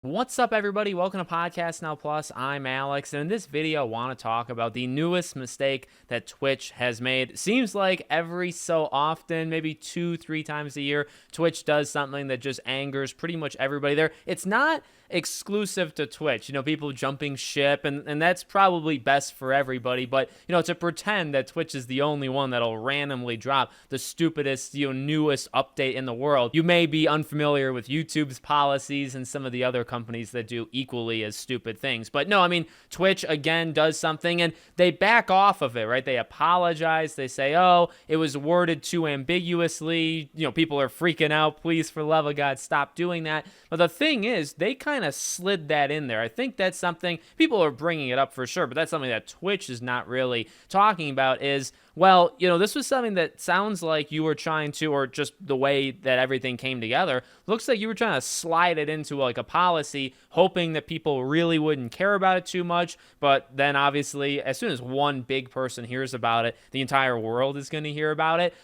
What's up, everybody? Welcome to Podcast Now Plus. I'm Alex, and in this video, I want to talk about the newest mistake that Twitch has made. Seems like every so often, maybe 2-3 times a year, Twitch does something that just angers pretty much everybody there. It's not exclusive to Twitch, people jumping ship, and that's probably best for everybody, but to pretend that Twitch is the only one that'll randomly drop the stupidest, newest update in the world. You may be unfamiliar with YouTube's policies and some of the other companies that do equally as stupid things, but no, Twitch again does something and they back off of it, right? They apologize. They say, oh, it was worded too ambiguously, people are freaking out, please, for the love of God, stop doing that. But the thing is, they kind of slid that in there. I think that's something people are bringing it up for sure, but that's something that Twitch is not really talking about is, well, this was something that sounds like you were trying to, or just the way that everything came together, looks like you were trying to slide it into like a policy, hoping that people really wouldn't care about it too much. But then obviously, as soon as one big person hears about it, the entire world is going to hear about it.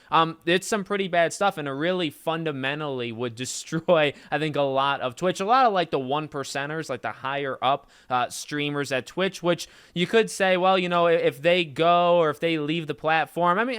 It's some pretty bad stuff, and it really fundamentally would destroy, I think, a lot of Twitch, a lot of like the 1%ers, like the higher up streamers at Twitch, which you could say, well, if they go or if they leave the platform,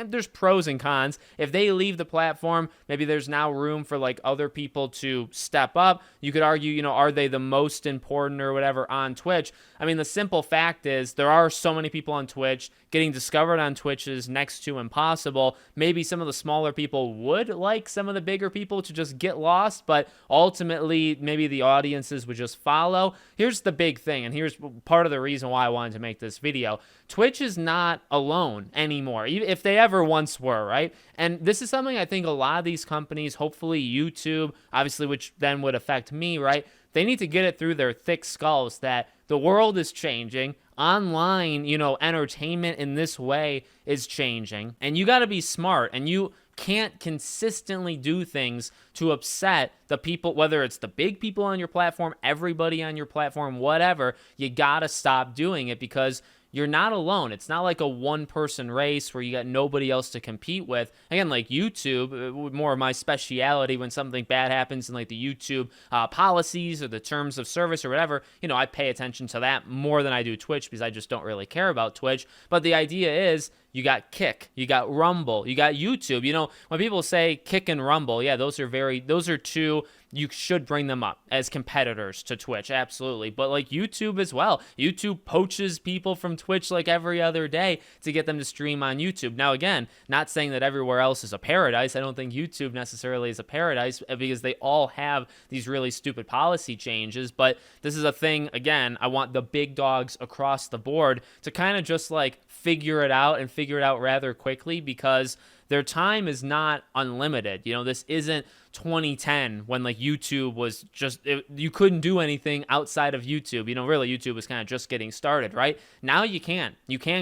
there's pros and cons. If they leave the platform, maybe there's now room for like other people to step up. You could argue, are they the most important or whatever on Twitch? The simple fact is there are so many people on Twitch. Getting discovered on Twitch is next to impossible. Maybe some of the smaller people would like some of the bigger people to just get lost, but ultimately maybe the audiences would just follow. Here's the big thing, and here's part of the reason why I wanted to make this video. Twitch is not alone anymore, if they ever once were, right? And this is something I think a lot of these companies, hopefully YouTube, obviously, which then would affect me, right? They need to get it through their thick skulls that the world is changing. Online, entertainment in this way is changing, and you got to be smart, and you can't consistently do things to upset the people, whether it's the big people on your platform, everybody on your platform, whatever. You got to stop doing it because you're not alone. It's not like a one-person race where you got nobody else to compete with. Again, like YouTube, more of my speciality when something bad happens in like the YouTube policies or the terms of service or whatever, I pay attention to that more than I do Twitch because I just don't really care about Twitch. But the idea is you got Kick, you got Rumble, you got YouTube. When people say Kick and Rumble, yeah, those are two, you should bring them up as competitors to Twitch, absolutely. But like YouTube as well. YouTube poaches people from Twitch like every other day to get them to stream on YouTube. Now, again, not saying that everywhere else is a paradise. I don't think YouTube necessarily is a paradise because they all have these really stupid policy changes. But this is a thing, again, I want the big dogs across the board to kind of just like figure it out and figure it out rather quickly because their time is not unlimited. This isn't 2010 when like YouTube was just, you couldn't do anything outside of YouTube. Really YouTube was kind of just getting started, right? Now you can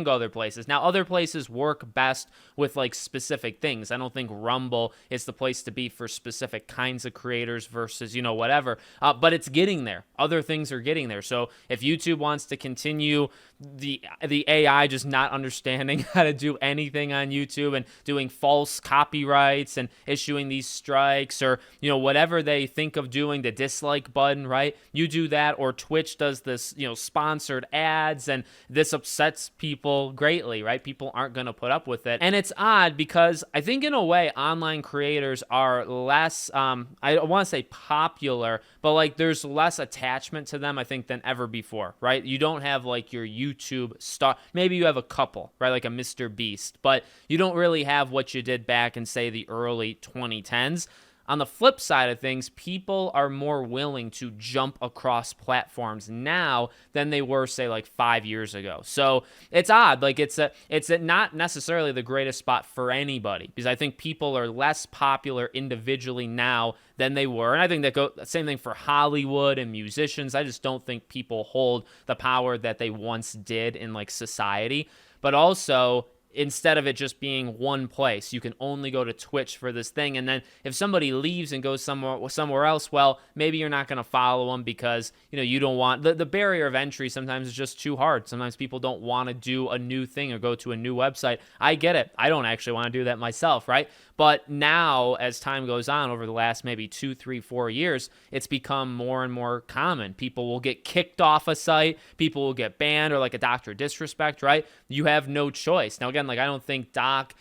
go other places. Now other places work best with like specific things. I don't think Rumble is the place to be for specific kinds of creators versus, whatever. But it's getting there. Other things are getting there. So if YouTube wants to continue the AI just not understanding how to do anything on YouTube and doing false copyrights and issuing these strikes or whatever they think of doing, the dislike button, right? You do that, or Twitch does this sponsored ads, and this upsets people greatly, right? People aren't going to put up with it. And it's odd because I think in a way online creators are less I want to say popular, but like there's less attachment to them I think than ever before, right? You don't have like your YouTube star, maybe you have a couple, right? Like a Mr. Beast, but you don't really have what you did back in say the early 2010s. On the flip side of things, people are more willing to jump across platforms now than they were, say, like 5 years ago. So it's odd. Like it's not necessarily the greatest spot for anybody because I think people are less popular individually now than they were. And I think that same thing for Hollywood and musicians. I just don't think people hold the power that they once did in like society. But also, instead of it just being one place, you can only go to Twitch for this thing. And then if somebody leaves and goes somewhere else, well, maybe you're not going to follow them because, you don't want the barrier of entry sometimes is just too hard. Sometimes people don't want to do a new thing or go to a new website. I get it. I don't actually want to do that myself, right? But now, as time goes on over the last maybe 2, 3, 4 years, it's become more and more common. People will get kicked off a site, people will get banned, or like a Dr. Disrespect, right? You have no choice. Now, again, like I think Doc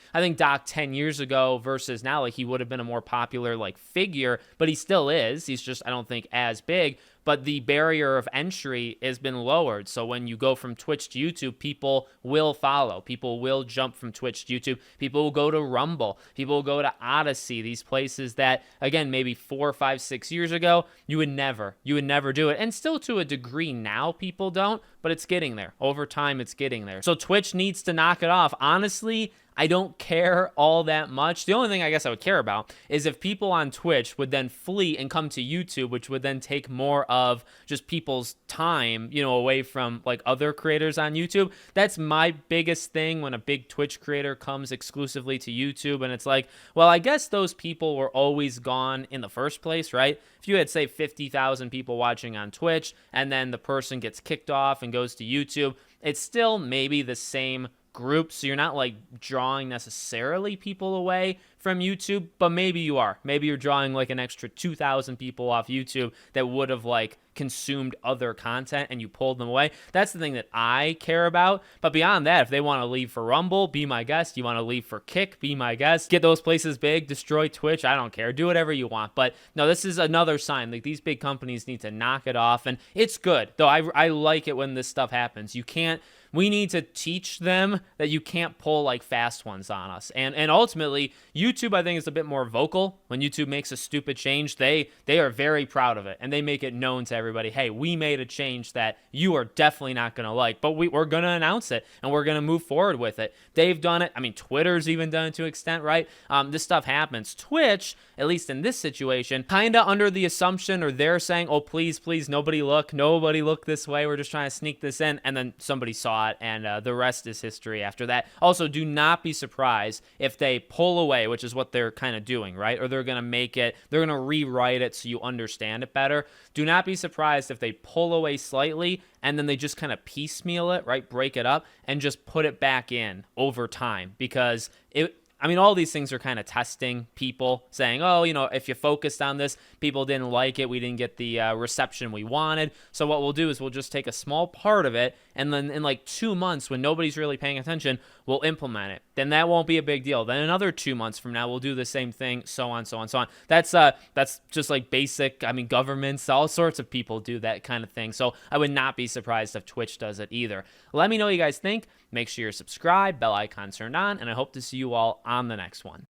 10 years ago versus now, like he would have been a more popular like figure, but he still is. He's just, I don't think, as big. But the barrier of entry has been lowered. So when you go from Twitch to YouTube, people will follow. People will jump from Twitch to YouTube. People will go to Rumble. People will go to Odyssey, these places that, again, maybe 4, 5, 6 years ago, you would never do it. And still to a degree now, people don't, but it's getting there. Over time, it's getting there. So Twitch needs to knock it off. Honestly, I don't care all that much. The only thing I guess I would care about is if people on Twitch would then flee and come to YouTube, which would then take more of just people's time, away from like other creators on YouTube. That's my biggest thing when a big Twitch creator comes exclusively to YouTube. And it's like, well, I guess those people were always gone in the first place, right? If you had, say, 50,000 people watching on Twitch and then the person gets kicked off and goes to YouTube, it's still maybe the same group, so you're not like drawing necessarily people away from YouTube, but maybe you are. Maybe you're drawing like an extra 2,000 people off YouTube that would have like consumed other content and you pulled them away. That's the thing that I care about. But beyond that, if they want to leave for Rumble, be my guest. You want to leave for Kick, be my guest. Get those places big, destroy Twitch, I don't care. Do whatever you want. But no, this is another sign. Like these big companies need to knock it off, and it's good. Though I like it when this stuff happens. We need to teach them that you can't pull like fast ones on us. And ultimately, YouTube, I think, is a bit more vocal. When YouTube makes a stupid change, they are very proud of it. And they make it known to everybody, hey, we made a change that you are definitely not going to like. But we're going to announce it, and we're going to move forward with it. They've done it. I mean, Twitter's even done it to an extent, right? This stuff happens. Twitch, at least in this situation, kind of under the assumption, or they're saying, oh, please, nobody look this way. We're just trying to sneak this in. And then somebody saw it, and the rest is history after that. Also, do not be surprised if they pull away, which is what they're kind of doing, right? Or they're going to rewrite it so you understand it better. Do not be surprised if they pull away slightly and then they just kind of piecemeal it, right? Break it up and just put it back in over time, because all these things are kind of testing people, saying, oh, if you focused on this, people didn't like it. We didn't get the reception we wanted. So what we'll do is we'll just take a small part of it, and then in like 2 months, when nobody's really paying attention, we'll implement it. Then that won't be a big deal. Then another 2 months from now, we'll do the same thing, so on, so on, so on. That's just like basic, governments, all sorts of people do that kind of thing. So I would not be surprised if Twitch does it either. Let me know what you guys think. Make sure you're subscribed, bell icon turned on, and I hope to see you all on the next one.